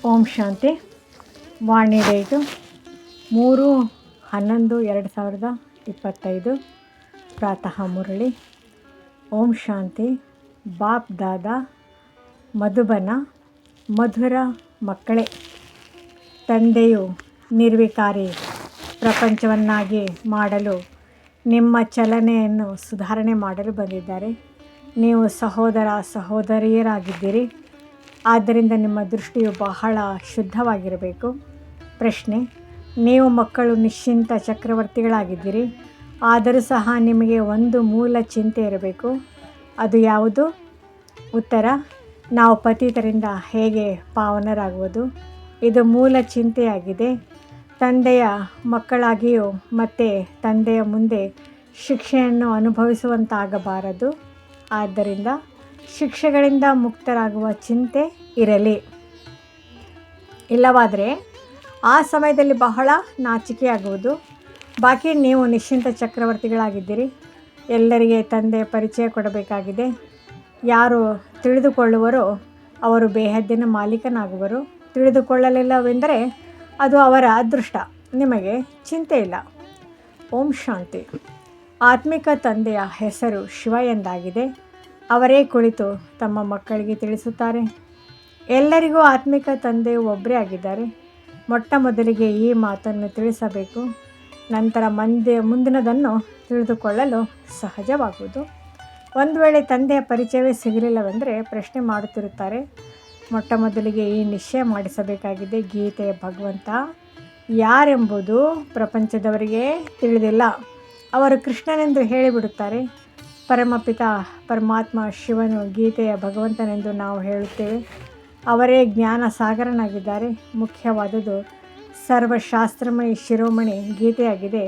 ಓಂ ಶಾಂತಿ. ವಾಣಿ date 3/11/2025. ಪ್ರಾತಃ ಮುರಳಿ. ಓಂ ಶಾಂತಿ. ಬಾಪ್ ದಾದಾ ಮಧುಬನ. ಮಧುರ ಮಕ್ಕಳೇ, ತಂದೆಯು ನಿರ್ವಿಕಾರಿ ಪ್ರಪಂಚವನ್ನಾಗಿ ಮಾಡಲು ನಿಮ್ಮ ಚಲನೆಯನ್ನು ಸುಧಾರಣೆ ಮಾಡಲು ಬಂದಿದ್ದಾರೆ. ನೀವು ಸಹೋದರ ಸಹೋದರಿಯರಾಗಿದ್ದೀರಿ. ಆದ್ದರಿಂದ ನಿಮ್ಮ ದೃಷ್ಟಿಯು ಬಹಳ ಶುದ್ಧವಾಗಿರಬೇಕು. ಪ್ರಶ್ನೆ: ನೀವು ಮಕ್ಕಳು ನಿಶ್ಚಿಂತ ಚಕ್ರವರ್ತಿಗಳಾಗಿದ್ದೀರಿ. ಆದರೂ ಸಹ ನಿಮಗೆ ಒಂದು ಮೂಲ ಚಿಂತೆ ಇರಬೇಕು. ಅದು ಯಾವುದು? ಉತ್ತರ: ನಾವು ಪತಿತರಿಂದ ಹೇಗೆ ಪಾವನರಾಗುವುದು. ಇದು ಮೂಲ ಚಿಂತೆಯಾಗಿದೆ. ತಂದೆಯ ಮಕ್ಕಳಾಗಿಯೂ ಮತ್ತೆ ತಂದೆಯ ಮುಂದೆ ಶಿಕ್ಷೆಯನ್ನು ಅನುಭವಿಸುವಂತಾಗಬಾರದು. ಆದ್ದರಿಂದ ಶಿಕ್ಷೆಗಳಿಂದ ಮುಕ್ತರಾಗುವ ಚಿಂತೆ ಇರಲಿ. ಇಲ್ಲವಾದರೆ ಆ ಸಮಯದಲ್ಲಿ ಬಹಳ ನಾಚಿಕೆಯಾಗುವುದು. ಬಾಕಿ ನೀವು ನಿಶ್ಚಿಂತ ಚಕ್ರವರ್ತಿಗಳಾಗಿದ್ದೀರಿ. ಎಲ್ಲರಿಗೆ ತಂದೆಯ ಪರಿಚಯ ಕೊಡಬೇಕಾಗಿದೆ. ಯಾರು ತಿಳಿದುಕೊಳ್ಳುವರೋ ಅವರು ಬೇಹದ್ದಿನ ಮಾಲೀಕನಾಗುವರು. ತಿಳಿದುಕೊಳ್ಳಲಿಲ್ಲವೆಂದರೆ ಅದು ಅವರ ಅದೃಷ್ಟ. ನಿಮಗೆ ಚಿಂತೆ ಇಲ್ಲ. ಓಂ ಶಾಂತಿ. ಆತ್ಮಿಕ ತಂದೆಯ ಹೆಸರು ಶಿವ ಎಂದಾಗಿದೆ. ಅವರೇ ಕುಳಿತು ತಮ್ಮ ಮಕ್ಕಳಿಗೆ ತಿಳಿಸುತ್ತಾರೆ. ಎಲ್ಲರಿಗೂ ಆತ್ಮಿಕ ತಂದೆಯು ಒಬ್ಬರೇ ಆಗಿದ್ದಾರೆ. ಮೊಟ್ಟ ಮೊದಲಿಗೆ ಈ ಮಾತನ್ನು ತಿಳಿಸಬೇಕು. ನಂತರ ಮುಂದಿನದನ್ನು ತಿಳಿದುಕೊಳ್ಳಲು ಸಹಜವಾಗುವುದು. ಒಂದು ವೇಳೆ ತಂದೆಯ ಪರಿಚಯವೇ ಸಿಗಲಿಲ್ಲವೆಂದರೆ ಪ್ರಶ್ನೆ ಮಾಡುತ್ತಿರುತ್ತಾರೆ. ಮೊಟ್ಟ ಮೊದಲಿಗೆ ಈ ನಿಶ್ಚಯ ಮಾಡಿಸಬೇಕಾಗಿದೆ. ಗೀತೆಯ ಭಗವಂತ ಯಾರೆಂಬುದು ಪ್ರಪಂಚದವರಿಗೆ ತಿಳಿದಿಲ್ಲ. ಅವರು ಕೃಷ್ಣನೆಂದು ಹೇಳಿಬಿಡುತ್ತಾರೆ. ಪರಮಪಿತ ಪರಮಾತ್ಮ ಶಿವನು ಗೀತೆಯ ಭಗವಂತನೆಂದು ನಾವು ಹೇಳುತ್ತೇವೆ. ಅವರೇ ಜ್ಞಾನ ಸಾಗರನಾಗಿದ್ದಾರೆ. ಮುಖ್ಯವಾದುದು ಸರ್ವಶಾಸ್ತ್ರಮಯಿ ಶಿರೋಮಣಿ ಗೀತೆಯಾಗಿದೆ.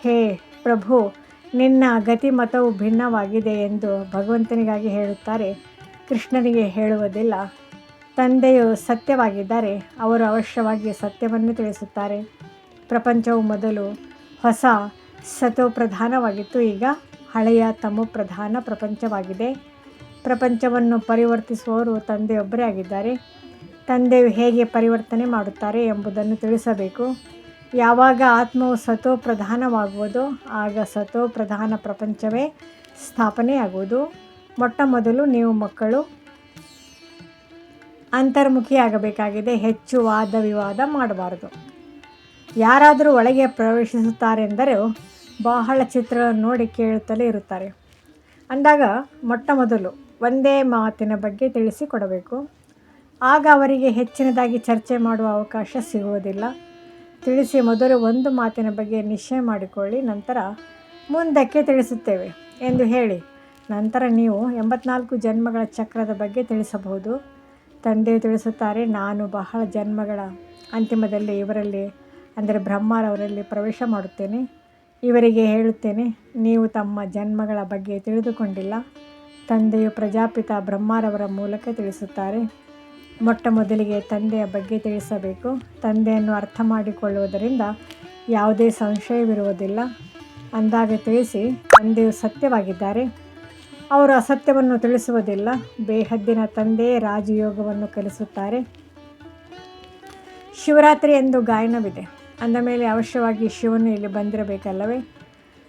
ಹೇ ಪ್ರಭು, ನಿನ್ನ ಗತಿಮತವು ಭಿನ್ನವಾಗಿದೆ ಎಂದು ಭಗವಂತನಿಗಾಗಿ ಹೇಳುತ್ತಾರೆ. ಕೃಷ್ಣನಿಗೆ ಹೇಳುವುದಿಲ್ಲ. ತಂದೆಯು ಸತ್ಯವಾಗಿದ್ದಾರೆ. ಅವರು ಅವಶ್ಯವಾಗಿ ಸತ್ಯವನ್ನು ತಿಳಿಸುತ್ತಾರೆ. ಪ್ರಪಂಚವು ಮೊದಲು ಹೊಸ ಸತೋಪ್ರಧಾನವಾಗಿತ್ತು. ಈಗ ಹಳೆಯ ತಮೋಪ್ರಧಾನ ಪ್ರಪಂಚವಾಗಿದೆ. ಪ್ರಪಂಚವನ್ನು ಪರಿವರ್ತಿಸುವವರು ತಂದೆಯೊಬ್ಬರೇ ಆಗಿದ್ದಾರೆ. ತಂದೆಯು ಹೇಗೆ ಪರಿವರ್ತನೆ ಮಾಡುತ್ತಾರೆ ಎಂಬುದನ್ನು ತಿಳಿಸಬೇಕು. ಯಾವಾಗ ಆತ್ಮವು ಸತೋಪ್ರಧಾನವಾಗುವುದೋ ಆಗ ಸತೋಪ್ರಧಾನ ಪ್ರಪಂಚವೇ ಸ್ಥಾಪನೆಯಾಗುವುದು. ಮೊಟ್ಟ ಮೊದಲು ನೀವು ಮಕ್ಕಳು ಅಂತರ್ಮುಖಿಯಾಗಬೇಕಾಗಿದೆ. ಹೆಚ್ಚು ವಾದ ವಿವಾದ ಮಾಡಬಾರದು. ಯಾರಾದರೂ ಒಳಗೆ ಪ್ರವೇಶಿಸುತ್ತಾರೆಂದರೆ ಬಹಳ ಚಿತ್ರಗಳನ್ನು ನೋಡಿ ಕೇಳುತ್ತಲೇ ಇರುತ್ತಾರೆ. ಅಂದಾಗ ಮೊಟ್ಟ ಮೊದಲು ಒಂದೇ ಮಾತಿನ ಬಗ್ಗೆ ತಿಳಿಸಿಕೊಡಬೇಕು. ಆಗ ಅವರಿಗೆ ಹೆಚ್ಚಿನದಾಗಿ ಚರ್ಚೆ ಮಾಡುವ ಅವಕಾಶ ಸಿಗುವುದಿಲ್ಲ. ತಿಳಿಸಿ ಮೊದಲು ಒಂದು ಮಾತಿನ ಬಗ್ಗೆ ನಿಶ್ಚಯ ಮಾಡಿಕೊಳ್ಳಿ. ನಂತರ ಮುಂದಕ್ಕೆ ತಿಳಿಸುತ್ತೇವೆ ಎಂದು ಹೇಳಿ. ನಂತರ ನೀವು 84 ಜನ್ಮಗಳ ಚಕ್ರದ ಬಗ್ಗೆ ತಿಳಿಸಬಹುದು. ತಂದೆಯು ತಿಳಿಸುತ್ತಾರೆ, ನಾನು ಬಹಳ ಜನ್ಮಗಳ ಅಂತಿಮದಲ್ಲಿ ಇವರಲ್ಲಿ ಅಂದರೆ ಬ್ರಹ್ಮರವರಲ್ಲಿ ಪ್ರವೇಶ ಮಾಡುತ್ತೇನೆ. ಇವರಿಗೆ ಹೇಳುತ್ತೇನೆ, ನೀವು ತಮ್ಮ ಜನ್ಮಗಳ ಬಗ್ಗೆ ತಿಳಿದುಕೊಂಡಿಲ್ಲ. ತಂದೆಯು ಪ್ರಜಾಪಿತ ಬ್ರಹ್ಮರವರ ಮೂಲಕ ತಿಳಿಸುತ್ತಾರೆ. ಮೊಟ್ಟ ಮೊದಲಿಗೆ ತಂದೆಯ ಬಗ್ಗೆ ತಿಳಿಸಬೇಕು. ತಂದೆಯನ್ನು ಅರ್ಥ ಮಾಡಿಕೊಳ್ಳುವುದರಿಂದ ಯಾವುದೇ ಸಂಶಯವಿರುವುದಿಲ್ಲ. ಅಂದಾಗ ತಿಳಿಸಿ, ತಂದೆಯು ಸತ್ಯವಾಗಿದ್ದಾರೆ. ಅವರು ಅಸತ್ಯವನ್ನು ತಿಳಿಸುವುದಿಲ್ಲ. ಬೇಹದ್ದಿನ ತಂದೆಯೇ ರಾಜಯೋಗವನ್ನು ಕಲಿಸುತ್ತಾರೆ. ಶಿವರಾತ್ರಿ ಎಂದು ಗಾಯನವಿದೆ. ಅಂದ ಮೇಲೆ ಅವಶ್ಯವಾಗಿ ಶಿವನು ಇಲ್ಲಿ ಬಂದಿರಬೇಕಲ್ಲವೇ?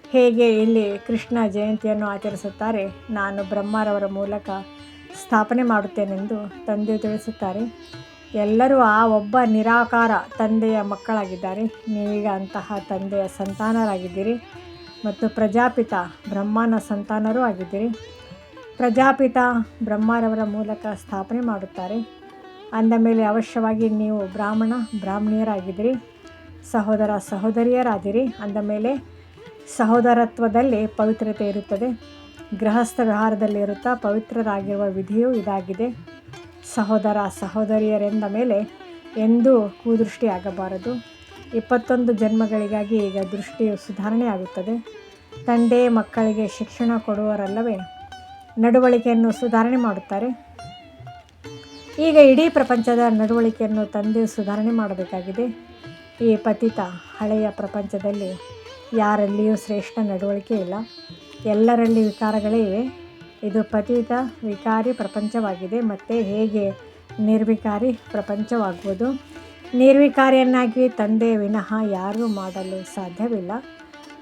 ಹೇಗೆ ಇಲ್ಲಿ ಕೃಷ್ಣ ಜಯಂತಿಯನ್ನು ಆಚರಿಸುತ್ತಾರೆ. ನಾನು ಬ್ರಹ್ಮರವರ ಮೂಲಕ ಸ್ಥಾಪನೆ ಮಾಡುತ್ತೇನೆಂದು ತಂದೆಯು ತಿಳಿಸುತ್ತಾರೆ. ಎಲ್ಲರೂ ಆ ಒಬ್ಬ ನಿರಾಕಾರ ತಂದೆಯ ಮಕ್ಕಳಾಗಿದ್ದಾರೆ. ನೀವೀಗ ಅಂತಹ ತಂದೆಯ ಸಂತಾನರಾಗಿದ್ದೀರಿ ಮತ್ತು ಪ್ರಜಾಪಿತ ಬ್ರಹ್ಮನ ಸಂತಾನರೂ ಆಗಿದ್ದೀರಿ. ಪ್ರಜಾಪಿತ ಬ್ರಹ್ಮರವರ ಮೂಲಕ ಸ್ಥಾಪನೆ ಮಾಡುತ್ತಾರೆ. ಅಂದ ಮೇಲೆ ಅವಶ್ಯವಾಗಿ ನೀವು ಬ್ರಾಹ್ಮಣಿಯರಾಗಿದ್ದೀರಿ. ಸಹೋದರ ಸಹೋದರಿಯರಾದಿರಿ. ಅಂದ ಮೇಲೆ ಸಹೋದರತ್ವದಲ್ಲಿ ಪವಿತ್ರತೆ ಇರುತ್ತದೆ. ಗೃಹಸ್ಥ ವ್ಯವಹಾರದಲ್ಲಿ ಇರುತ್ತಾ ಪವಿತ್ರರಾಗಿರುವ ವಿಧಿಯೂ ಇದಾಗಿದೆ. ಸಹೋದರ ಸಹೋದರಿಯರೆಂದ ಮೇಲೆ ಎಂದೂ ಕುದೃಷ್ಟಿಯಾಗಬಾರದು. 21 ಜನ್ಮಗಳಿಗಾಗಿ ಈಗ ದೃಷ್ಟಿಯು ಸುಧಾರಣೆಯಾಗುತ್ತದೆ. ತಂದೆ ಮಕ್ಕಳಿಗೆ ಶಿಕ್ಷಣ ಕೊಡುವರಲ್ಲವೇ? ನಡವಳಿಕೆಯನ್ನು ಸುಧಾರಣೆ ಮಾಡುತ್ತಾರೆ. ಈಗ ಇಡೀ ಪ್ರಪಂಚದ ನಡವಳಿಕೆಯನ್ನು ತಂದೆಯು ಸುಧಾರಣೆ ಮಾಡಬೇಕಾಗಿದೆ. ಈ ಪತಿತ ಹಳೆಯ ಪ್ರಪಂಚದಲ್ಲಿ ಯಾರಲ್ಲಿಯೂ ಶ್ರೇಷ್ಠ ನಡವಳಿಕೆ ಇಲ್ಲ. ಎಲ್ಲರಲ್ಲಿ ವಿಕಾರಗಳೇ ಇವೆ. ಇದು ಪತಿತ ವಿಕಾರಿ ಪ್ರಪಂಚವಾಗಿದೆ. ಮತ್ತು ಹೇಗೆ ನಿರ್ವಿಕಾರಿ ಪ್ರಪಂಚವಾಗುವುದು. ನಿರ್ವಿಕಾರಿಯನ್ನಾಗಿ ತಂದೆಯ ವಿನಃ ಯಾರೂ ಮಾಡಲು ಸಾಧ್ಯವಿಲ್ಲ.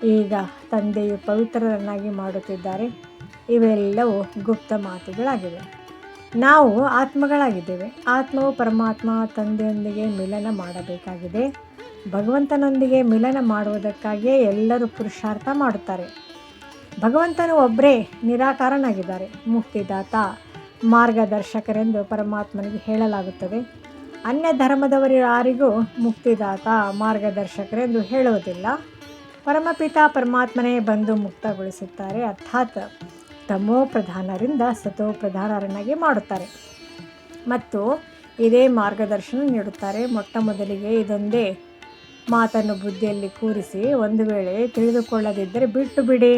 ಈಗ ತಂದೆಯು ಪವಿತ್ರರನ್ನಾಗಿ ಮಾಡುತ್ತಿದ್ದಾರೆ. ಇವೆಲ್ಲವೂ ಗುಪ್ತ ಮಾತುಗಳಾಗಿವೆ. ನಾವು ಆತ್ಮಗಳಾಗಿದ್ದೇವೆ. ಆತ್ಮವು ಪರಮಾತ್ಮ ತಂದೆಯೊಂದಿಗೆ ಮಿಲನ ಮಾಡಬೇಕಾಗಿದೆ. ಭಗವಂತನೊಂದಿಗೆ ಮಿಲನ ಮಾಡುವುದಕ್ಕಾಗಿಯೇ ಎಲ್ಲರೂ ಪುರುಷಾರ್ಥ ಮಾಡುತ್ತಾರೆ. ಭಗವಂತನು ಒಬ್ಬರೇ ನಿರಾಕಾರನಾಗಿದ್ದಾರೆ. ಮುಕ್ತಿದಾತ, ಮಾರ್ಗದರ್ಶಕರೆಂದು ಪರಮಾತ್ಮನಿಗೆ ಹೇಳಲಾಗುತ್ತದೆ. ಅನ್ಯ ಧರ್ಮದವರು ಯಾರಿಗೂ ಮುಕ್ತಿದಾತ, ಮಾರ್ಗದರ್ಶಕರೆಂದು ಹೇಳುವುದಿಲ್ಲ. ಪರಮಪಿತ ಪರಮಾತ್ಮನೇ ಬಂದು ಮುಕ್ತಗೊಳಿಸುತ್ತಾರೆ. ಅರ್ಥಾತ್ ತಮೋ ಪ್ರಧಾನರಿಂದ ಸತೋ ಪ್ರಧಾನರನ್ನಾಗಿ ಮಾಡುತ್ತಾರೆ ಮತ್ತು ಇದೇ ಮಾರ್ಗದರ್ಶನ ನೀಡುತ್ತಾರೆ. ಮೊಟ್ಟ ಮೊದಲಿಗೆ ಇದೊಂದೇ ಮಾತನ್ನು ಬುದ್ಧಿಯಲ್ಲಿ ಕೂರಿಸಿ, ಒಂದು ವೇಳೆ ತಿಳಿದುಕೊಳ್ಳದಿದ್ದರೆ ಬಿಟ್ಟು ಬಿಡಿ.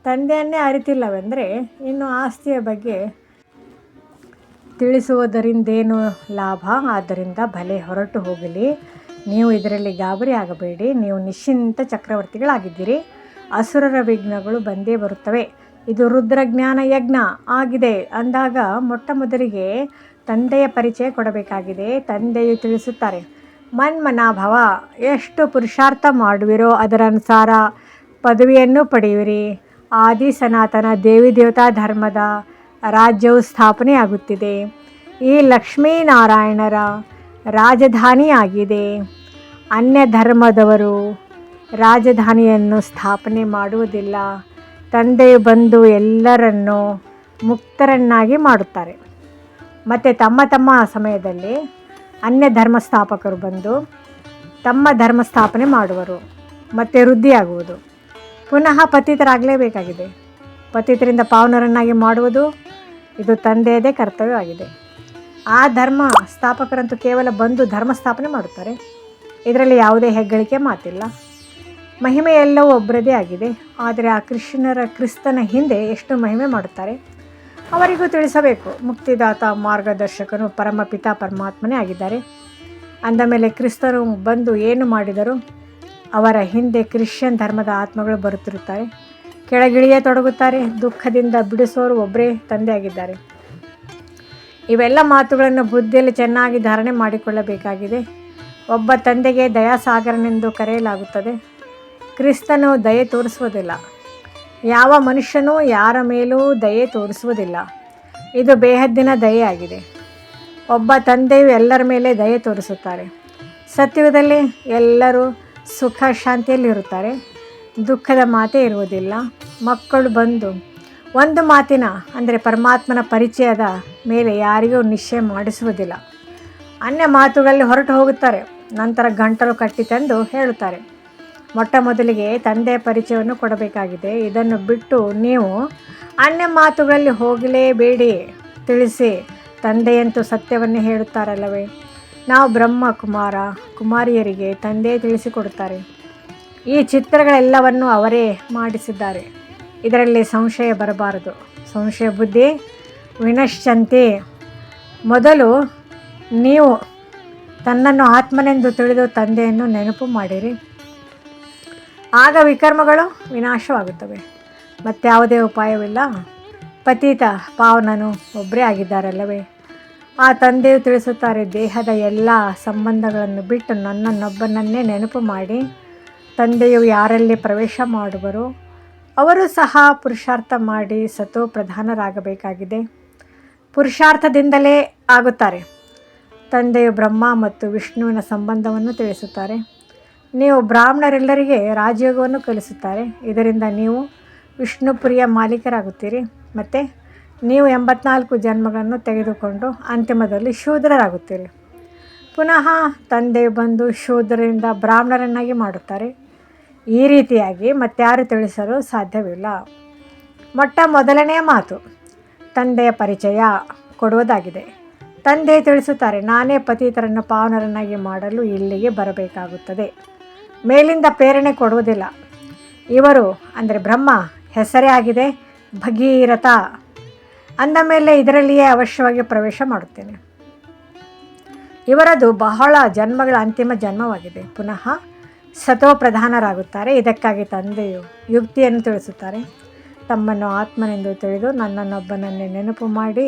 ತಂದೆಯನ್ನೇ ಅರಿತಿಲ್ಲವೆಂದರೆ ಇನ್ನು ಆಸ್ತಿಯ ಬಗ್ಗೆ ತಿಳಿಸುವುದರಿಂದೇನು ಲಾಭ? ಆದ್ದರಿಂದ ಭಲೆ ಹೊರಟು ಹೋಗಲಿ. ನೀವು ಇದರಲ್ಲಿ ಗಾಬರಿ ಆಗಬೇಡಿ. ನೀವು ನಿಶ್ಚಿಂತ ಚಕ್ರವರ್ತಿಗಳಾಗಿದ್ದೀರಿ. ಅಸುರರ ವಿಘ್ನಗಳು ಬಂದೇ ಬರುತ್ತವೆ. ಇದು ರುದ್ರಜ್ಞಾನ ಯಜ್ಞ ಆಗಿದೆ ಅಂದಾಗ ಮೊಟ್ಟ ಮೊದಲಿಗೆ ತಂದೆಯ ಪರಿಚಯ ಕೊಡಬೇಕಾಗಿದೆ. ತಂದೆಯು ತಿಳಿಸುತ್ತಾರೆ, ಮನ್ಮನಾಭವ, ಎಷ್ಟು ಪುರುಷಾರ್ಥ ಮಾಡುವಿರೋ ಅದರ ಅನುಸಾರ ಪದವಿಯನ್ನು ಪಡೆಯುವಿರಿ. ಆದಿ ಸನಾತನ ದೇವಿ ದೇವತಾ ಧರ್ಮದ ರಾಜ್ಯವು ಸ್ಥಾಪನೆಯಾಗುತ್ತಿದೆ. ಈ ಲಕ್ಷ್ಮೀನಾರಾಯಣರ ರಾಜಧಾನಿಯಾಗಿದೆ. ಅನ್ಯ ಧರ್ಮದವರು ರಾಜಧಾನಿಯನ್ನು ಸ್ಥಾಪನೆ ಮಾಡುವುದಿಲ್ಲ. ತಂದೆಯು ಬಂದು ಎಲ್ಲರನ್ನೂ ಮುಕ್ತರನ್ನಾಗಿ ಮಾಡುತ್ತಾರೆ. ಮತ್ತು ತಮ್ಮ ತಮ್ಮ ಸಮಯದಲ್ಲಿ ಅನ್ಯ ಧರ್ಮ ಸ್ಥಾಪಕರು ಬಂದು ತಮ್ಮ ಧರ್ಮ ಸ್ಥಾಪನೆ ಮಾಡುವರು ಮತ್ತು ವೃದ್ಧಿಯಾಗುವುದು. ಪುನಃ ಪತಿತರಾಗಲೇಬೇಕಾಗಿದೆ. ಪತಿತರಿಂದ ಪಾವನರನ್ನಾಗಿ ಮಾಡುವುದು ಇದು ತಂದೆಯದೇ ಕರ್ತವ್ಯವಾಗಿದೆ. ಆ ಧರ್ಮ ಸ್ಥಾಪಕರಂತೂ ಕೇವಲ ಬಂದು ಧರ್ಮ ಸ್ಥಾಪನೆ ಮಾಡುತ್ತಾರೆ. ಇದರಲ್ಲಿ ಯಾವುದೇ ಹೆಗ್ಗಳಿಕೆ ಮಾತಿಲ್ಲ. ಮಹಿಮೆ ಎಲ್ಲವೂ ಒಬ್ಬರದೇ ಆಗಿದೆ. ಆದರೆ ಆ ಕ್ರಿಸ್ತನ ಹಿಂದೆ ಎಷ್ಟು ಮಹಿಮೆ ಮಾಡುತ್ತಾರೆ ಅವರಿಗೂ ತಿಳಿಸಬೇಕು. ಮುಕ್ತಿದಾತ ಮಾರ್ಗದರ್ಶಕನು ಪರಮಪಿತ ಪರಮಾತ್ಮನೇ ಆಗಿದ್ದಾರೆ. ಅಂದಮೇಲೆ ಕ್ರಿಸ್ತನು ಬಂದು ಏನು ಮಾಡಿದರು? ಅವರ ಹಿಂದೆ ಕ್ರಿಶ್ಚಿಯನ್ ಧರ್ಮದ ಆತ್ಮಗಳು ಬರುತ್ತಿರುತ್ತಾರೆ, ಕೆಳಗಿಳಿಯೇ ತೊಡಗುತ್ತಾರೆ. ದುಃಖದಿಂದ ಬಿಡಿಸೋರು ಒಬ್ಬರೇ ತಂದೆ ಆಗಿದ್ದಾರೆ. ಇವೆಲ್ಲ ಮಾತುಗಳನ್ನು ಬುದ್ಧಿಯಲ್ಲಿ ಚೆನ್ನಾಗಿ ಧಾರಣೆ ಮಾಡಿಕೊಳ್ಳಬೇಕಾಗಿದೆ. ಒಬ್ಬ ತಂದೆಗೆ ದಯಾಸಾಗರನೆಂದು ಕರೆಯಲಾಗುತ್ತದೆ. ಕ್ರಿಸ್ತನು ದಯೆ ತೋರಿಸುವುದಿಲ್ಲ. ಯಾವ ಮನುಷ್ಯನೂ ಯಾರ ಮೇಲೂ ದಯೆ ತೋರಿಸುವುದಿಲ್ಲ. ಇದು ಬೇಹದ್ದಿನ ದಯೆಯಾಗಿದೆ. ಒಬ್ಬ ತಂದೆಯು ಎಲ್ಲರ ಮೇಲೆ ದಯೆ ತೋರಿಸುತ್ತಾರೆ. ಸತ್ಯುಗದಲ್ಲಿ ಎಲ್ಲರೂ ಸುಖ ಶಾಂತಿಯಲ್ಲಿರುತ್ತಾರೆ. ದುಃಖದ ಮಾತೇ ಇರುವುದಿಲ್ಲ. ಮಕ್ಕಳು ಬಂದು ಒಂದು ಮಾತಿನ ಅಂದರೆ ಪರಮಾತ್ಮನ ಪರಿಚಯದ ಮೇಲೆ ಯಾರಿಗೂ ನಿಶ್ಚಯ ಮಾಡಿಸುವುದಿಲ್ಲ. ಅನ್ಯ ಮಾತುಗಳಲ್ಲಿ ಹೊರಟು ಹೋಗುತ್ತಾರೆ. ನಂತರ ಗಂಟಲು ಕಟ್ಟಿ ತಂದು ಹೇಳುತ್ತಾರೆ. ಮೊಟ್ಟ ಮೊದಲಿಗೆ ತಂದೆಯ ಪರಿಚಯವನ್ನು ಕೊಡಬೇಕಾಗಿದೆ. ಇದನ್ನು ಬಿಟ್ಟು ನೀವು ಅನ್ಯ ಮಾತುಗಳಲ್ಲಿ ಹೋಗಲೇಬೇಡಿ. ತಿಳಿಸಿ, ತಂದೆಯಂತೂ ಸತ್ಯವನ್ನೇ ಹೇಳುತ್ತಾರಲ್ಲವೇ. ನಾವು ಬ್ರಹ್ಮ ಕುಮಾರ ಕುಮಾರಿಯರಿಗೆ ತಂದೆ ತಿಳಿಸಿಕೊಡುತ್ತಾರೆ. ಈ ಚಿತ್ರಗಳೆಲ್ಲವನ್ನು ಅವರೇ ಮಾಡಿಸಿದ್ದಾರೆ. ಇದರಲ್ಲಿ ಸಂಶಯ ಬರಬಾರದು. ಸಂಶಯ ಬುದ್ಧಿ ವಿನಶ್ಯಂತಿ. ಮೊದಲು ನೀವು ತನ್ನನ್ನು ಆತ್ಮನೆಂದು ತಿಳಿದು ತಂದೆಯನ್ನು ನೆನಪು ಮಾಡಿರಿ. ಆಗ ವಿಕರ್ಮಗಳು ವಿನಾಶವಾಗುತ್ತವೆ. ಮತ್ಯಾವುದೇ ಉಪಾಯವಿಲ್ಲ. ಪತಿತ ಪಾವನನು ಒಬ್ಬರೇ ಆಗಿದ್ದಾರಲ್ಲವೇ. ಆ ತಂದೆಯು ತಿಳಿಸುತ್ತಾರೆ, ದೇಹದ ಎಲ್ಲ ಸಂಬಂಧಗಳನ್ನು ಬಿಟ್ಟು ನನ್ನನ್ನೊಬ್ಬನನ್ನೇ ನೆನಪು ಮಾಡಿ. ತಂದೆಯು ಯಾರಲ್ಲಿ ಪ್ರವೇಶ ಮಾಡುವರೋ ಅವರು ಸಹ ಪುರುಷಾರ್ಥ ಮಾಡಿ ಸತೋ ಪ್ರಧಾನರಾಗಬೇಕಾಗಿದೆ. ಪುರುಷಾರ್ಥದಿಂದಲೇ ಆಗುತ್ತಾರೆ. ತಂದೆಯು ಬ್ರಹ್ಮ ಮತ್ತು ವಿಷ್ಣುವಿನ ಸಂಬಂಧವನ್ನು ತಿಳಿಸುತ್ತಾರೆ. ನೀವು ಬ್ರಾಹ್ಮಣರೆಲ್ಲರಿಗೆ ರಾಜಯೋಗವನ್ನು ಕಲಿಸುತ್ತಾರೆ. ಇದರಿಂದ ನೀವು ವಿಷ್ಣುಪ್ರಿಯ ಮಾಲೀಕರಾಗುತ್ತೀರಿ. ಮತ್ತು ನೀವು 84 ಜನ್ಮಗಳನ್ನು ತೆಗೆದುಕೊಂಡು ಅಂತಿಮದಲ್ಲಿ ಶೂದ್ರರಾಗುತ್ತೀರಿ. ಪುನಃ ತಂದೆಯು ಬಂದು ಶೂದ್ರರಿಂದ ಬ್ರಾಹ್ಮಣರನ್ನಾಗಿ ಮಾಡುತ್ತಾರೆ. ಈ ರೀತಿಯಾಗಿ ಮತ್ಯಾರು ತಿಳಿಸಲು ಸಾಧ್ಯವಿಲ್ಲ. ಮೊಟ್ಟ ಮೊದಲನೆಯ ಮಾತು ತಂದೆಯ ಪರಿಚಯ ಕೊಡುವುದಾಗಿದೆ. ತಂದೆ ತಿಳಿಸುತ್ತಾರೆ, ನಾನೇ ಪತಿತರನ್ನು ಪಾವನರನ್ನಾಗಿ ಮಾಡಲು ಇಲ್ಲಿಗೆ ಬರಬೇಕಾಗುತ್ತದೆ. ಮೇಲಿಂದ ಪ್ರೇರಣೆ ಕೊಡುವುದಿಲ್ಲ. ಇವರು ಅಂದರೆ ಬ್ರಹ್ಮ ಹೆಸರೇ ಆಗಿದೆ ಭಗೀರಥ. ಅಂದ ಮೇಲೆ ಇದರಲ್ಲಿಯೇ ಅವಶ್ಯವಾಗಿ ಪ್ರವೇಶ ಮಾಡುತ್ತೇನೆ. ಇವರದು ಬಹಳ ಜನ್ಮಗಳ ಅಂತಿಮ ಜನ್ಮವಾಗಿದೆ. ಪುನಃ ಸತೋ ಪ್ರಧಾನರಾಗುತ್ತಾರೆ. ಇದಕ್ಕಾಗಿ ತಂದೆಯು ಯುಕ್ತಿಯನ್ನು ತಿಳಿಸುತ್ತಾರೆ. ತಮ್ಮನ್ನು ಆತ್ಮನೆಂದು ತಿಳಿದು ನನ್ನನ್ನೊಬ್ಬನನ್ನೇ ನೆನಪು ಮಾಡಿ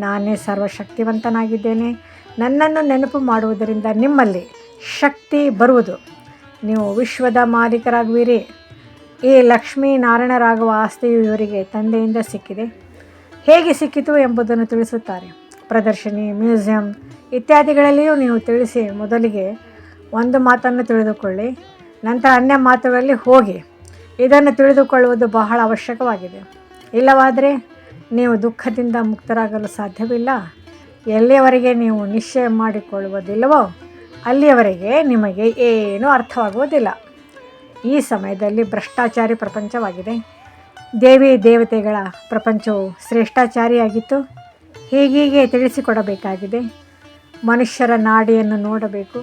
ನಾನೇ ಸರ್ವಶಕ್ತಿವಂತನಾಗಿದ್ದೇನೆ. ನನ್ನನ್ನು ನೆನಪು ಮಾಡುವುದರಿಂದ ನಿಮ್ಮಲ್ಲಿ ಶಕ್ತಿ ಬರುವುದು. ನೀವು ವಿಶ್ವದ ಮಾಲೀಕರಾಗುವಿರಿ. ಈ ಲಕ್ಷ್ಮೀನಾರಾಯಣರಾಗುವ ಆಸ್ತಿಯು ಇವರಿಗೆ ತಂದೆಯಿಂದ ಸಿಕ್ಕಿದೆ. ಹೇಗೆ ಸಿಕ್ಕಿತು ಎಂಬುದನ್ನು ತಿಳಿಸುತ್ತಾರೆ. ಪ್ರದರ್ಶನಿ, ಮ್ಯೂಸಿಯಂ ಇತ್ಯಾದಿಗಳಲ್ಲಿಯೂ ನೀವು ತಿಳಿಸಿ ಮೊದಲಿಗೆ ಒಂದು ಮಾತನ್ನು ತಿಳಿದುಕೊಳ್ಳಿ, ನಂತರ ಅನ್ಯ ಮಾತುಗಳಲ್ಲಿ ಹೋಗಿ. ಇದನ್ನು ತಿಳಿದುಕೊಳ್ಳುವುದು ಬಹಳ ಅವಶ್ಯಕವಾಗಿದೆ. ಇಲ್ಲವಾದರೆ ನೀವು ದುಃಖದಿಂದ ಮುಕ್ತರಾಗಲು ಸಾಧ್ಯವಿಲ್ಲ. ಎಲ್ಲಿಯವರೆಗೆ ನೀವು ನಿಶ್ಚಯ ಮಾಡಿಕೊಳ್ಳುವುದಿಲ್ಲವೋ ಅಲ್ಲಿಯವರೆಗೆ ನಿಮಗೆ ಏನೂ ಅರ್ಥವಾಗುವುದಿಲ್ಲ. ಈ ಸಮಯದಲ್ಲಿ ಭ್ರಷ್ಟಾಚಾರಿ ಪ್ರಪಂಚವಾಗಿದೆ. ದೇವಿ ದೇವತೆಗಳ ಪ್ರಪಂಚವು ಶ್ರೇಷ್ಠಾಚಾರಿಯಾಗಿತ್ತು. ಹೀಗೀಗೆ ತಿಳಿಸಿಕೊಡಬೇಕಾಗಿದೆ. ಮನುಷ್ಯರ ನಾಡಿಯನ್ನು ನೋಡಬೇಕು.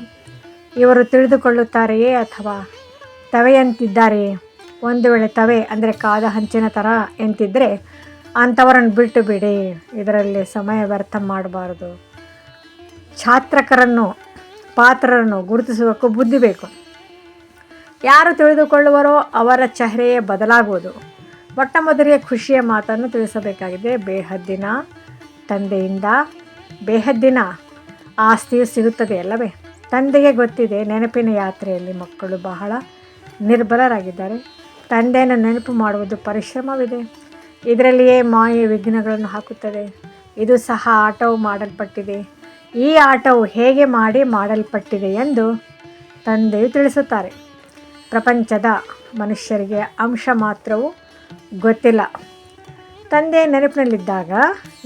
ಇವರು ತಿಳಿದುಕೊಳ್ಳುತ್ತಾರೆಯೇ ಅಥವಾ ತವೆಯಂತಿದ್ದಾರೆಯೇ? ಒಂದು ವೇಳೆ ತವೆ ಅಂದರೆ ಕಾದ ಹಂಚಿನ ಥರ ಎಂತಿದ್ದರೆ ಅಂಥವರನ್ನು ಬಿಟ್ಟು ಬಿಡಿ. ಇದರಲ್ಲಿ ಸಮಯ ವ್ಯರ್ಥ ಮಾಡಬಾರದು. ಛಾತ್ರಕರನ್ನು ಪಾತ್ರರನ್ನು ಗುರುತಿಸುವುದಕ್ಕೂ ಬುದ್ಧಿ ಬೇಕು. ಯಾರು ತಿಳಿದುಕೊಳ್ಳುವರೋ ಅವರ ಚೆಹರೆಯೇ ಬದಲಾಗುವುದು. ಮೊಟ್ಟ ಮೊದಲಿಗೆ ಖುಷಿಯ ಮಾತನ್ನು ತಿಳಿಸಬೇಕಾಗಿದೆ. ಬೇಹದ್ದಿನ ತಂದೆಯಿಂದ ಬೇಹದ್ದಿನ ಆಸ್ತಿಯು ಸಿಗುತ್ತದೆ ಅಲ್ಲವೇ? ತಂದೆಗೆ ಗೊತ್ತಿದೆ, ನೆನಪಿನ ಯಾತ್ರೆಯಲ್ಲಿ ಮಕ್ಕಳು ಬಹಳ ನಿರ್ಬಲರಾಗಿದ್ದಾರೆ. ತಂದೆಯನ್ನು ನೆನಪು ಮಾಡುವುದು ಪರಿಶ್ರಮವಿದೆ. ಇದರಲ್ಲಿಯೇ ಮಾಯೆ ವಿಘ್ನಗಳನ್ನು ಹಾಕುತ್ತದೆ. ಇದು ಸಹ ಆಟವು ಮಾಡಲ್ಪಟ್ಟಿದೆ. ಈ ಆಟವು ಹೇಗೆ ಮಾಡಲ್ಪಟ್ಟಿದೆ ಎಂದು ತಂದೆಯು ತಿಳಿಸುತ್ತಾರೆ. ಪ್ರಪಂಚದ ಮನುಷ್ಯರಿಗೆ ಅಂಶ ಮಾತ್ರವೂ ಗೊತ್ತಿಲ್ಲ. ತಂದೆ ನೆನಪಿನಲ್ಲಿದ್ದಾಗ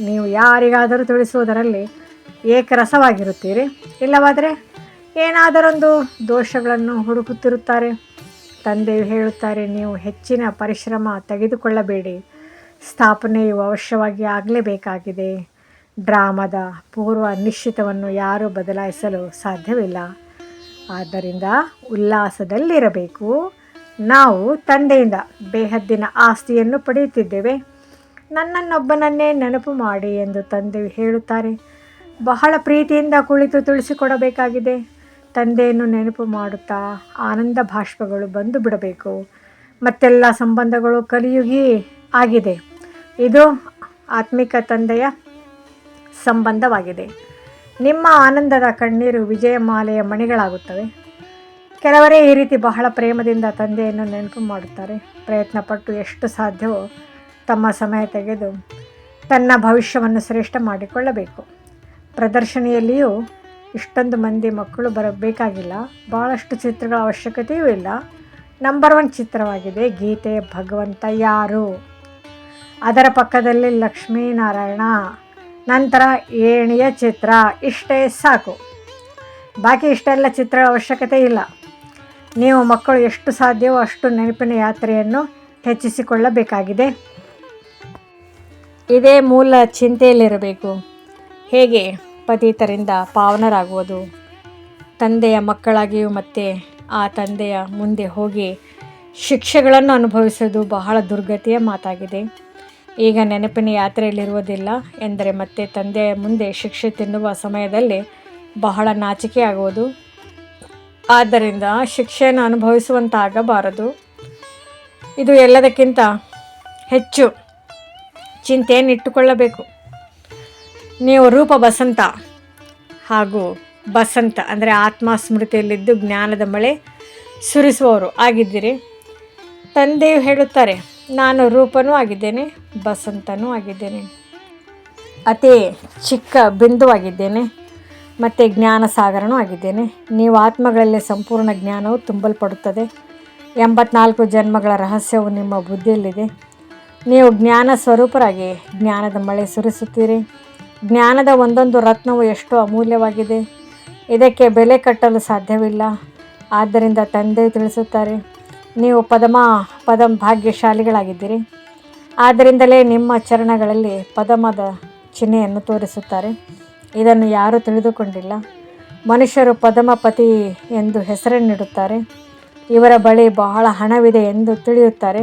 ನೀವು ಯಾರಿಗಾದರೂ ತಿಳಿಸುವುದರಲ್ಲಿ ಏಕರಸವಾಗಿರುತ್ತೀರಿ. ಇಲ್ಲವಾದರೆ ಏನಾದರೊಂದು ದೋಷಗಳನ್ನು ಹುಡುಕುತ್ತಿರುತ್ತಾರೆ. ತಂದೆಯು ಹೇಳುತ್ತಾರೆ, ನೀವು ಹೆಚ್ಚಿನ ಪರಿಶ್ರಮ ತೆಗೆದುಕೊಳ್ಳಬೇಡಿ. ಸ್ಥಾಪನೆಯು ಅವಶ್ಯವಾಗಿ ಆಗಲೇಬೇಕಾಗಿದೆ. ಡ್ರಾಮದ ಪೂರ್ವ ನಿಶ್ಚಿತವನ್ನು ಯಾರೂ ಬದಲಾಯಿಸಲು ಸಾಧ್ಯವಿಲ್ಲ. ಆದ್ದರಿಂದ ಉಲ್ಲಾಸದಲ್ಲಿರಬೇಕು. ನಾವು ತಂದೆಯಿಂದ ಬೇಹದ್ದಿನ ಆಸ್ತಿಯನ್ನು ಪಡೆಯುತ್ತಿದ್ದೇವೆ. ನನ್ನನ್ನೊಬ್ಬನನ್ನೇ ನೆನಪು ಮಾಡಿ ಎಂದು ತಂದೆಯು ಹೇಳುತ್ತಾರೆ. ಬಹಳ ಪ್ರೀತಿಯಿಂದ ಕುಳಿತು ತಿಳಿಸಿಕೊಡಬೇಕಾಗಿದೆ. ತಂದೆಯನ್ನು ನೆನಪು ಮಾಡುತ್ತಾ ಆನಂದ ಭಾಷ್ಪಗಳು ಬಂದು ಬಿಡಬೇಕು. ಮತ್ತೆಲ್ಲ ಸಂಬಂಧಗಳು ಕಲಿಯುಗಿ ಆಗಿದೆ. ಇದು ಆತ್ಮಿಕ ತಂದೆಯ ಸಂಬಂಧವಾಗಿದೆ. ನಿಮ್ಮ ಆನಂದದ ಕಣ್ಣೀರು ವಿಜಯಮಾಲೆಯ ಮಣಿಗಳಾಗುತ್ತವೆ. ಕೆಲವರೇ ಈ ರೀತಿ ಬಹಳ ಪ್ರೇಮದಿಂದ ತಂದೆಯನ್ನು ನೆನಪು ಮಾಡುತ್ತಾರೆ. ಪ್ರಯತ್ನಪಟ್ಟು ಎಷ್ಟು ಸಾಧ್ಯವೋ ತಮ್ಮ ಸಮಯ ತೆಗೆದು ತನ್ನ ಭವಿಷ್ಯವನ್ನು ಶ್ರೇಷ್ಠ ಮಾಡಿಕೊಳ್ಳಬೇಕು. ಪ್ರದರ್ಶನಿಯಲ್ಲಿಯೂ ಇಷ್ಟೊಂದು ಮಂದಿ ಮಕ್ಕಳು ಬರಬೇಕಾಗಿಲ್ಲ. ಭಾಳಷ್ಟು ಚಿತ್ರಗಳ ಅವಶ್ಯಕತೆಯೂ ಇಲ್ಲ. ನಂಬರ್ 1 ಚಿತ್ರವಾಗಿದೆ ಗೀತೆ. ಭಗವಂತ ಯಾರು, ಅದರ ಪಕ್ಕದಲ್ಲಿ ಲಕ್ಷ್ಮೀನಾರಾಯಣ, ನಂತರ ಏಣಿಯ ಚಿತ್ರ. ಇಷ್ಟೇ ಸಾಕು. ಬಾಕಿ ಇಷ್ಟೆಲ್ಲ ಚಿತ್ರಗಳ ಅವಶ್ಯಕತೆ ಇಲ್ಲ. ನೀವು ಮಕ್ಕಳು ಎಷ್ಟು ಸಾಧ್ಯವೋ ಅಷ್ಟು ನೆನಪಿನ ಯಾತ್ರೆಯನ್ನು ಹೆಚ್ಚಿಸಿಕೊಳ್ಳಬೇಕಾಗಿದೆ. ಇದೇ ಮೂಲ ಚಿಂತೆಯಲ್ಲಿರಬೇಕು. ಹೇಗೆ ಪತಿತರಿಂದ ಪಾವನರಾಗುವುದು, ತಂದೆಯ ಮಕ್ಕಳಾಗಿಯೂ ಮತ್ತೆ ಆ ತಂದೆಯ ಮುಂದೆ ಹೋಗಿ ಶಿಕ್ಷೆಗಳನ್ನು ಅನುಭವಿಸುವುದು ಬಹಳ ದುರ್ಗತಿಯ ಮಾತಾಗಿದೆ. ಈಗ ನೆನಪಿನ ಯಾತ್ರೆಯಲ್ಲಿರುವುದಿಲ್ಲ ಎಂದರೆ ಮತ್ತೆ ತಂದೆಯ ಮುಂದೆ ಶಿಕ್ಷೆ ತಿನ್ನುವ ಸಮಯದಲ್ಲಿ ಬಹಳ ನಾಚಿಕೆ ಆಗುವುದು. ಆದ್ದರಿಂದ ಶಿಕ್ಷೆಯನ್ನು ಅನುಭವಿಸುವಂತಾಗಬಾರದು. ಇದು ಎಲ್ಲದಕ್ಕಿಂತ ಹೆಚ್ಚು ಚಿಂತೆಯನ್ನು ಇಟ್ಟುಕೊಳ್ಳಬೇಕು. ನೀವು ರೂಪ ಬಸಂತ ಹಾಗೂ ಬಸಂತ ಅಂದರೆ ಆತ್ಮ ಸ್ಮೃತಿಯಲ್ಲಿದ್ದು ಜ್ಞಾನದ ಮಳೆ ಸುರಿಸುವವರು ಆಗಿದ್ದೀರಿ. ತಂದೆಯು ಹೇಳುತ್ತಾರೆ, ನಾನು ರೂಪನೂ ಆಗಿದ್ದೇನೆ, ಬಸಂತನೂ ಆಗಿದ್ದೇನೆ, ಅತಿ ಚಿಕ್ಕ ಬಿಂದುವಾಗಿದ್ದೇನೆ, ಮತ್ತು ಜ್ಞಾನ ಸಾಗರನೂ ಆಗಿದ್ದೇನೆ. ನೀವು ಆತ್ಮಗಳಲ್ಲಿ ಸಂಪೂರ್ಣ ಜ್ಞಾನವು ತುಂಬಲ್ಪಡುತ್ತದೆ. 84 ಜನ್ಮಗಳ ರಹಸ್ಯವು ನಿಮ್ಮ ಬುದ್ಧಿಯಲ್ಲಿದೆ. ನೀವು ಜ್ಞಾನ ಸ್ವರೂಪರಾಗಿ ಜ್ಞಾನದ ಮಳೆ ಸುರಿಸುತ್ತೀರಿ. ಜ್ಞಾನದ ಒಂದೊಂದು ರತ್ನವು ಎಷ್ಟು ಅಮೂಲ್ಯವಾಗಿದೆ. ಇದಕ್ಕೆ ಬೆಲೆ ಕಟ್ಟಲು ಸಾಧ್ಯವಿಲ್ಲ. ಆದ್ದರಿಂದ ತಂದೆ ತಿಳಿಸುತ್ತಾರೆ, ನೀವು ಪದಂ ಭಾಗ್ಯಶಾಲಿಗಳಾಗಿದ್ದೀರಿ. ಆದ್ದರಿಂದಲೇ ನಿಮ್ಮ ಚರಣಗಳಲ್ಲಿ ಪದಮದ ಚಿಹ್ನೆಯನ್ನು ತೋರಿಸುತ್ತಾರೆ. ಇದನ್ನು ಯಾರೂ ತಿಳಿದುಕೊಂಡಿಲ್ಲ. ಮನುಷ್ಯರು ಪದಮಪತಿ ಎಂದು ಹೆಸರನ್ನಿಡುತ್ತಾರೆ. ಇವರ ಬಳಿ ಬಹಳ ಹಣವಿದೆ ಎಂದು ತಿಳಿಯುತ್ತಾರೆ.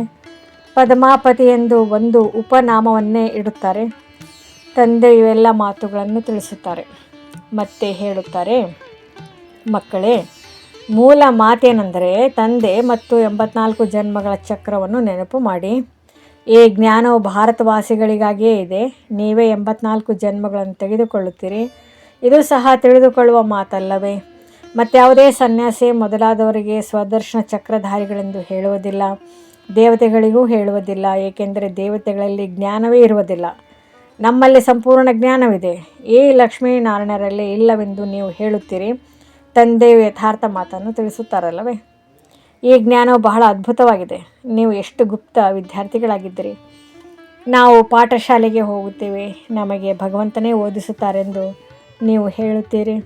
ಪದ್ಮಾಪತಿ ಎಂದು ಒಂದು ಉಪನಾಮವನ್ನೇ ಇಡುತ್ತಾರೆ. ತಂದೆ ಇವೆಲ್ಲ ಮಾತುಗಳನ್ನು ತಿಳಿಸುತ್ತಾರೆ. ಮತ್ತೆ ಹೇಳುತ್ತಾರೆ, ಮಕ್ಕಳೇ, ಮೂಲ ಮಾತೇನೆಂದರೆ ತಂದೆ ಮತ್ತು 84 ಜನ್ಮಗಳ ಚಕ್ರವನ್ನು ನೆನಪು ಮಾಡಿ. ಈ ಜ್ಞಾನವು ಭಾರತವಾಸಿಗಳಿಗಾಗಿಯೇ ಇದೆ. ನೀವೇ 84 ಜನ್ಮಗಳನ್ನು ತೆಗೆದುಕೊಳ್ಳುತ್ತೀರಿ. ಇದು ಸಹ ತಿಳಿದುಕೊಳ್ಳುವ ಮಾತಲ್ಲವೇ? ಮತ್ಯಾವುದೇ ಸನ್ಯಾಸಿ ಮೊದಲಾದವರಿಗೆ ಸ್ವದರ್ಶನ ಚಕ್ರಧಾರಿಗಳೆಂದು ಹೇಳುವುದಿಲ್ಲ, ದೇವತೆಗಳಿಗೂ ಹೇಳುವುದಿಲ್ಲ. ಏಕೆಂದರೆ ದೇವತೆಗಳಲ್ಲಿ ಜ್ಞಾನವೇ ಇರುವುದಿಲ್ಲ, ನಮ್ಮಲ್ಲಿ ಸಂಪೂರ್ಣ ಜ್ಞಾನವಿದೆ. ಈ ಲಕ್ಷ್ಮೀನಾರಾಯಣರಲ್ಲಿ ಇಲ್ಲವೆಂದು ನೀವು ಹೇಳುತ್ತೀರಿ. ತಂದೆಯು ಯಥಾರ್ಥ ಮಾತನ್ನು ತಿಳಿಸುತ್ತಾರಲ್ಲವೇ? ಈ ಜ್ಞಾನವು ಬಹಳ ಅದ್ಭುತವಾಗಿದೆ. ನೀವು ಎಷ್ಟು ಗುಪ್ತ ವಿದ್ಯಾರ್ಥಿಗಳಾಗಿದ್ದೀರಿ. ನಾವು ಪಾಠಶಾಲೆಗೆ ಹೋಗುತ್ತೇವೆ, ನಮಗೆ ಭಗವಂತನೇ ಓದಿಸುತ್ತಾರೆಂದು ನೀವು ಹೇಳುತ್ತೀರಿ.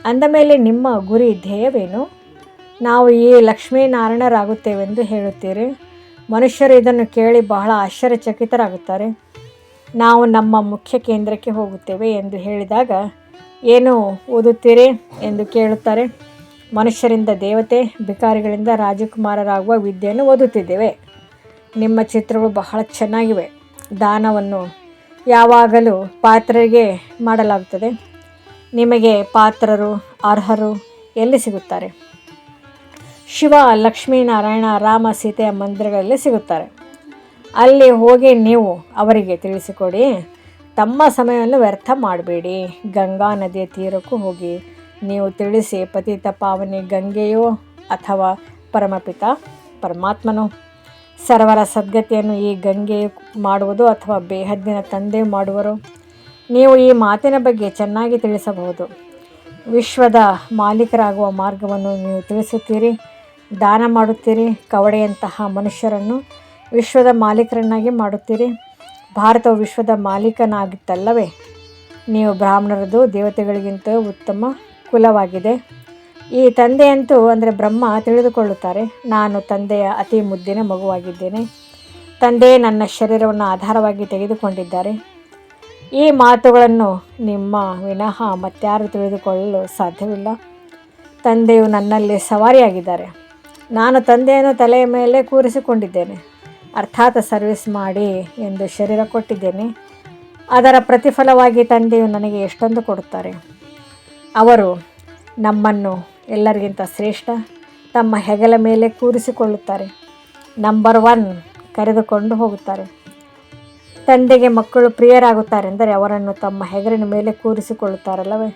ಅಂದಮೇಲೆ ನಿಮ್ಮ ಗುರಿ ಧ್ಯೇಯವೇನು? ನಾವು ಈ ಲಕ್ಷ್ಮೀನಾರಾಯಣರಾಗುತ್ತೇವೆಂದು ಹೇಳುತ್ತೀರಿ. ಮನುಷ್ಯರು ಇದನ್ನು ಕೇಳಿ ಬಹಳ ಆಶ್ಚರ್ಯಚಕಿತರಾಗುತ್ತಾರೆ. ನಾವು ನಮ್ಮ ಮುಖ್ಯ ಕೇಂದ್ರಕ್ಕೆ ಹೋಗುತ್ತೇವೆ ಎಂದು ಹೇಳಿದಾಗ ಏನು ಓದುತ್ತೀರಿ ಎಂದು ಕೇಳುತ್ತಾರೆ. ಮನುಷ್ಯರಿಂದ ದೇವತೆ, ಭಿಕಾರಿಗಳಿಂದ ರಾಜಕುಮಾರರಾಗುವ ವಿದ್ಯೆಯನ್ನು ಓದುತ್ತಿದ್ದೇವೆ. ನಿಮ್ಮ ಚಿತ್ರಗಳು ಬಹಳ ಚೆನ್ನಾಗಿವೆ. ದಾನವನ್ನು ಯಾವಾಗಲೂ ಪಾತ್ರರಿಗೆ ಮಾಡಲಾಗುತ್ತದೆ. ನಿಮಗೆ ಪಾತ್ರರು, ಅರ್ಹರು ಎಲ್ಲಿ ಸಿಗುತ್ತಾರೆ? ಶಿವ, ಲಕ್ಷ್ಮೀನಾರಾಯಣ, ರಾಮ, ಸೀತೆಯ ಮಂದಿರಗಳಲ್ಲಿ ಸಿಗುತ್ತಾರೆ. ಅಲ್ಲಿ ಹೋಗಿ ನೀವು ಅವರಿಗೆ ತಿಳಿಸಿಕೊಡಿ. ತಮ್ಮ ಸಮಯವನ್ನು ವ್ಯರ್ಥ ಮಾಡಬೇಡಿ. ಗಂಗಾ ನದಿಯ ತೀರಕ್ಕೂ ಹೋಗಿ ನೀವು ತಿಳಿಸಿ, ಪತಿತ ಪಾವನಿ ಗಂಗೆಯೋ ಅಥವಾ ಪರಮಪಿತ ಪರಮಾತ್ಮನೋ ಸರ್ವರ ಸದ್ಗತಿಯನ್ನು ಈ ಗಂಗೆಯು ಮಾಡುವುದು ಅಥವಾ ಬೇಹದ್ದಿನ ತಂದೆ ಮಾಡುವರು. ನೀವು ಈ ಮಾತಿನ ಬಗ್ಗೆ ಚೆನ್ನಾಗಿ ತಿಳಿಸಬಹುದು. ವಿಶ್ವದ ಮಾಲೀಕರಾಗುವ ಮಾರ್ಗವನ್ನು ನೀವು ತಿಳಿಸುತ್ತೀರಿ. ದಾನ ಮಾಡುತ್ತೀರಿ. ಕವಡೆಯಂತಹ ಮನುಷ್ಯರನ್ನು ವಿಶ್ವದ ಮಾಲೀಕರನ್ನಾಗಿ ಮಾಡುತ್ತೀರಿ. ಭಾರತವು ವಿಶ್ವದ ಮಾಲೀಕನಾಗಿತ್ತಲ್ಲವೇ? ನೀವು ಬ್ರಾಹ್ಮಣರದು ದೇವತೆಗಳಿಗಿಂತ ಉತ್ತಮ ಕುಲವಾಗಿದೆ. ಈ ತಂದೆಯಂತೂ ಅಂದರೆ ಬ್ರಹ್ಮ ತಿಳಿದುಕೊಳ್ಳುತ್ತಾರೆ, ನಾನು ತಂದೆಯ ಅತಿ ಮುದ್ದಿನ ಮಗುವಾಗಿದ್ದೇನೆ. ತಂದೆ ನನ್ನ ಶರೀರವನ್ನು ಆಧಾರವಾಗಿ ತೆಗೆದುಕೊಂಡಿದ್ದಾರೆ. ಈ ಮಾತುಗಳನ್ನು ನಿಮ್ಮ ವಿನಃ ಮತ್ಯಾರು ತಿಳಿದುಕೊಳ್ಳಲು ಸಾಧ್ಯವಿಲ್ಲ. ತಂದೆಯು ನನ್ನಲ್ಲಿ ಸವಾರಿಯಾಗಿದ್ದಾರೆ. ನಾನು ತಂದೆಯನ್ನು ತಲೆಯ ಮೇಲೆ ಕೂರಿಸಿಕೊಂಡಿದ್ದೇನೆ, ಅರ್ಥಾತ್ ಸರ್ವಿಸ್ ಮಾಡಿ ಎಂದು ಶರೀರ ಕೊಟ್ಟಿದ್ದೇನೆ. ಅದರ ಪ್ರತಿಫಲವಾಗಿ ತಂದೆಯು ನನಗೆ ಎಷ್ಟೊಂದು ಕೊಡುತ್ತಾರೆ. ಅವರು ನಮ್ಮನ್ನು ಎಲ್ಲರಿಗಿಂತ ಶ್ರೇಷ್ಠ ತಮ್ಮ ಹೆಗಲ ಮೇಲೆ ಕೂರಿಸಿಕೊಳ್ಳುತ್ತಾರೆ. ನಂಬರ್ 1 ಕರೆದುಕೊಂಡು ಹೋಗುತ್ತಾರೆ. ತಂದೆಗೆ ಮಕ್ಕಳು ಪ್ರಿಯರಾಗುತ್ತಾರೆಂದರೆ ಅವರನ್ನು ತಮ್ಮ ಹೆಗಲಿನ ಮೇಲೆ ಕೂರಿಸಿಕೊಳ್ಳುತ್ತಾರಲ್ಲವೇ?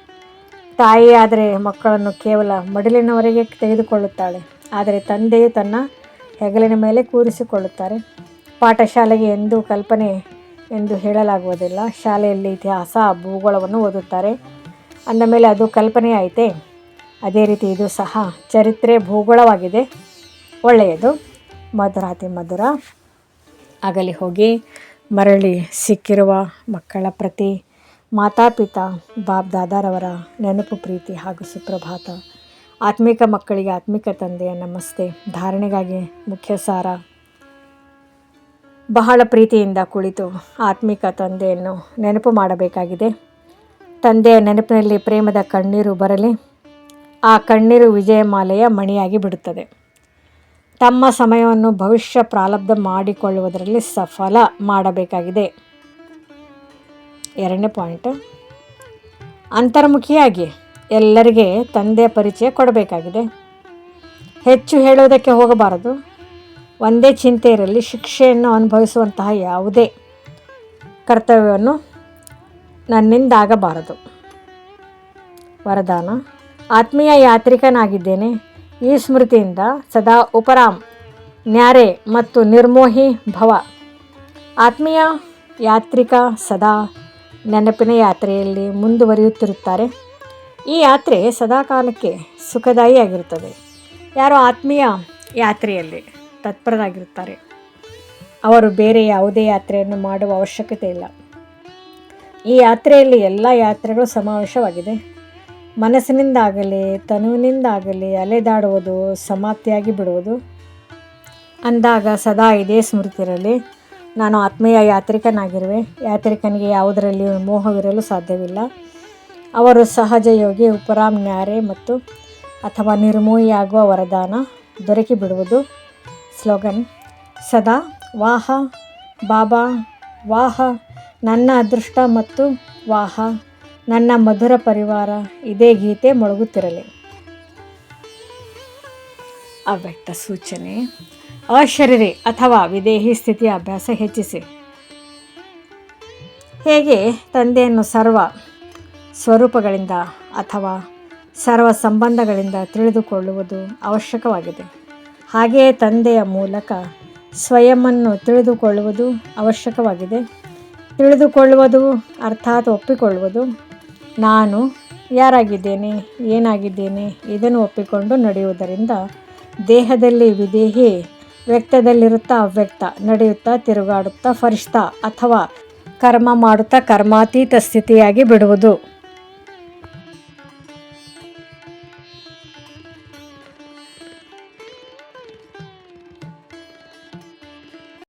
ತಾಯಿ ಆದರೆ ಮಕ್ಕಳನ್ನು ಕೇವಲ ಮಡಿಲಿನವರೆಗೆ ತೆಗೆದುಕೊಳ್ಳುತ್ತಾಳೆ, ಆದರೆ ತಂದೆಯು ತನ್ನ ಹೆಗಲಿನ ಮೇಲೆ ಕೂರಿಸಿಕೊಳ್ಳುತ್ತಾರೆ. ಪಾಠಶಾಲೆಗೆ ಎಂದೂ ಕಲ್ಪನೆ ಎಂದು ಹೇಳಲಾಗುವುದಿಲ್ಲ. ಶಾಲೆಯಲ್ಲಿ ಇತಿಹಾಸ, ಭೂಗೋಳವನ್ನು ಓದುತ್ತಾರೆ. ಅಂದಮೇಲೆ ಅದು ಕಲ್ಪನೆ ಆಯಿತೆ. ಅದೇ ರೀತಿ ಇದು ಸಹ ಚರಿತ್ರೆ, ಭೂಗೋಳವಾಗಿದೆ. ಒಳ್ಳೆಯದು. ಮಧುರಾತಿ ಮಧುರ. ಆಗಲಿ ಹೋಗಿ ಮರಳಿ ಸಿಕ್ಕಿರುವ ಮಕ್ಕಳ ಪ್ರತಿ ಮಾತಾಪಿತಾ ಬಾಪ್ ದಾದಾರವರ ನೆನಪು, ಪ್ರೀತಿ ಹಾಗೂ ಸುಪ್ರಭಾತ. ಆತ್ಮಿಕ ಮಕ್ಕಳಿಗೆ ಆತ್ಮಿಕ ತಂದೆಯ ನಮಸ್ತೆ. ಧಾರಣೆಗಾಗಿ ಮುಖ್ಯ ಸಾರ. ಬಹಳ ಪ್ರೀತಿಯಿಂದ ಕುಳಿತು ಆತ್ಮಿಕ ತಂದೆಯನ್ನು ನೆನಪು ಮಾಡಬೇಕಾಗಿದೆ. ತಂದೆಯ ನೆನಪಿನಲ್ಲಿ ಪ್ರೇಮದ ಕಣ್ಣೀರು ಬರಲಿ. ಆ ಕಣ್ಣೀರು ವಿಜಯಮಾಲೆಯ ಮಣಿಯಾಗಿ ಬಿಡುತ್ತದೆ. ತಮ್ಮ ಸಮಯವನ್ನು ಭವಿಷ್ಯ ಪ್ರಾರಬ್ಧ ಮಾಡಿಕೊಳ್ಳುವುದರಲ್ಲಿ ಸಫಲ ಮಾಡಬೇಕಾಗಿದೆ. 2ನೇ ಪಾಯಿಂಟ್, ಅಂತರ್ಮುಖಿಯಾಗಿ ಎಲ್ಲರಿಗೆ ತಂದೆಯ ಪರಿಚಯ ಕೊಡಬೇಕಾಗಿದೆ. ಹೆಚ್ಚು ಹೇಳುವುದಕ್ಕೆ ಹೋಗಬಾರದು. ಒಂದೇ ಚಿಂತೆ ಇರಲಿ, ಶಿಕ್ಷೆಯನ್ನು ಅನುಭವಿಸುವಂತಹ ಯಾವುದೇ ಕರ್ತವ್ಯವನ್ನು ನನ್ನಿಂದಾಗಬಾರದು. ವರದಾನ: ಆತ್ಮೀಯ ಯಾತ್ರಿಕನಾಗಿದ್ದೇನೆ. ಈ ಸ್ಮೃತಿಯಿಂದ ಸದಾ ಉಪರಾಮ್, ನ್ಯಾರೆ ಮತ್ತು ನಿರ್ಮೋಹಿ ಭವ. ಆತ್ಮೀಯ ಯಾತ್ರಿಕ ಸದಾ ನೆನಪಿನ ಯಾತ್ರೆಯಲ್ಲಿ ಮುಂದುವರಿಯುತ್ತಿರುತ್ತಾರೆ. ಈ ಯಾತ್ರೆ ಸದಾಕಾಲಕ್ಕೆ ಸುಖದಾಯಿಯಾಗಿರುತ್ತದೆ. ಯಾರು ಆತ್ಮೀಯ ಯಾತ್ರೆಯಲ್ಲಿ ತತ್ಪರರಾಗಿರುತ್ತಾರೆ ಅವರು ಬೇರೆ ಯಾವುದೇ ಯಾತ್ರೆಯನ್ನು ಮಾಡುವ ಅವಶ್ಯಕತೆ ಇಲ್ಲ. ಈ ಯಾತ್ರೆಯಲ್ಲಿ ಎಲ್ಲ ಯಾತ್ರೆಗಳು ಸಮಾವೇಶವಾಗಿದೆ. ಮನಸ್ಸಿನಿಂದಾಗಲಿ ತನುವಿನಿಂದಾಗಲಿ ಅಲೆದಾಡುವುದು ಸಮಾಪ್ತಿಯಾಗಿ ಬಿಡುವುದು. ಅಂದಾಗ ಸದಾ ಇದೇ ಸ್ಮೃತಿಯಿರಲಿ, ನಾನು ಆತ್ಮೀಯ ಯಾತ್ರಿಕನಾಗಿರುವೆ. ಯಾತ್ರಿಕನಿಗೆ ಯಾವುದರಲ್ಲಿಯೂ ಮೋಹವಿರಲು ಸಾಧ್ಯವಿಲ್ಲ. ಅವರು ಸಹಜ ಯೋಗಿ, ಉಪರಾಮ್, ನ್ಯಾರೆ ಮತ್ತು ಅಥವಾ ನಿರ್ಮೋಹಿಯಾಗುವ ವರದಾನ ದೊರಕಿ ಬಿಡುವುದು. ಸ್ಲೋಗನ್: ಸದಾ ವಾಹ ಬಾಬಾ, ವಾಹ ನನ್ನ ಅದೃಷ್ಟ ಮತ್ತು ವಾಹ ನನ್ನ ಮಧುರ ಪರಿವಾರ. ಇದೇ ಗೀತೆ ಮೊಳಗುತ್ತಿರಲಿ. ಅವ್ಯಕ್ತ ಸೂಚನೆ: ಅಶರೀರಿ ಅಥವಾ ವಿದೇಹಿ ಸ್ಥಿತಿಯ ಅಭ್ಯಾಸ ಹೆಚ್ಚಿಸಿ. ಹೇಗೆ ತಂದೆಯನ್ನು ಸರ್ವ ಸ್ವರೂಪಗಳಿಂದ ಅಥವಾ ಸರ್ವ ಸಂಬಂಧಗಳಿಂದ ತಿಳಿದುಕೊಳ್ಳುವುದು ಅವಶ್ಯಕವಾಗಿದೆ, ಹಾಗೆಯೇ ತಂದೆಯ ಮೂಲಕ ಸ್ವಯಂವನ್ನು ತಿಳಿದುಕೊಳ್ಳುವುದು ಅವಶ್ಯಕವಾಗಿದೆ. ತಿಳಿದುಕೊಳ್ಳುವುದು ಅರ್ಥಾತ್ ಒಪ್ಪಿಕೊಳ್ಳುವುದು. ನಾನು ಯಾರಾಗಿದ್ದೇನೆ, ಏನಾಗಿದ್ದೇನೆ ಇದನ್ನು ಒಪ್ಪಿಕೊಂಡು ನಡೆಯುವುದರಿಂದ ದೇಹದಲ್ಲಿ ವಿದೇಹಿ, ವ್ಯಕ್ತದಲ್ಲಿರುತ್ತಾ ಅವ್ಯಕ್ತ, ನಡೆಯುತ್ತಾ ತಿರುಗಾಡುತ್ತಾ ಫರಿಷ್ಠ ಅಥವಾ ಕರ್ಮ ಮಾಡುತ್ತಾ ಕರ್ಮಾತೀತ ಸ್ಥಿತಿಯಾಗಿ ಬಿಡುವುದು.